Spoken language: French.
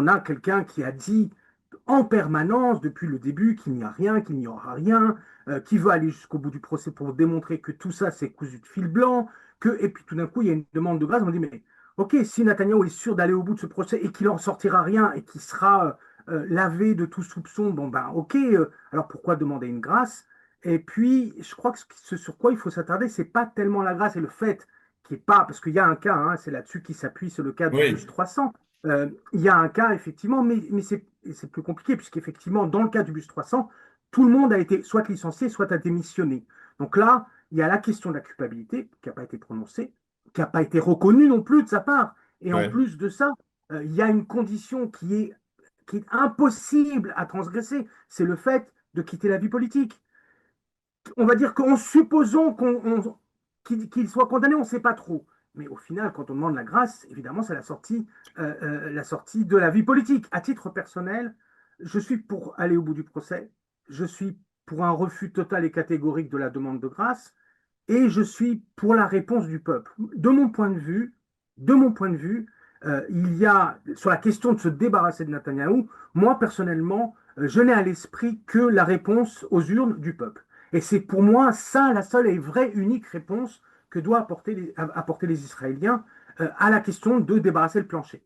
on a quelqu'un qui a dit en permanence, depuis le début, qu'il n'y a rien, qu'il n'y aura rien, qui veut aller jusqu'au bout du procès pour démontrer que tout ça, c'est cousu de fil blanc, et puis tout d'un coup, il y a une demande de grâce. On dit, mais ok, si Netanyahou est sûr d'aller au bout de ce procès et qu'il n'en sortira rien et qu'il sera lavé de tout soupçon, bon ben ok, alors pourquoi demander une grâce? Et puis, je crois que ce sur quoi il faut s'attarder, c'est pas tellement la grâce et le fait qui est pas, parce qu'il y a un cas, hein, c'est là-dessus qu'il s'appuie, c'est le cas du bus Oui, 300. Il y a un cas, effectivement, mais c'est plus compliqué, puisqu'effectivement, dans le cas du bus 300, tout le monde a été soit licencié, soit a démissionné. Donc là, il y a la question de la culpabilité, qui n'a pas été prononcée, qui n'a pas été reconnue non plus de sa part. Et en ouais. plus de ça, il y a une condition qui est impossible à transgresser, c'est le fait de quitter la vie politique. On va dire qu'en supposant qu'il soit condamné, on ne sait pas trop. Mais au final, quand on demande la grâce, évidemment, c'est la sortie de la vie politique. À titre personnel, je suis pour aller au bout du procès. Je suis pour un refus total et catégorique de la demande de grâce. Et je suis pour la réponse du peuple. De mon point de vue, il y a, sur la question de se débarrasser de Netanyahou, moi, personnellement, je n'ai à l'esprit que la réponse aux urnes du peuple. Et c'est pour moi ça la seule et vraie unique réponse que doivent apporter les Israéliens à la question de débarrasser le plancher.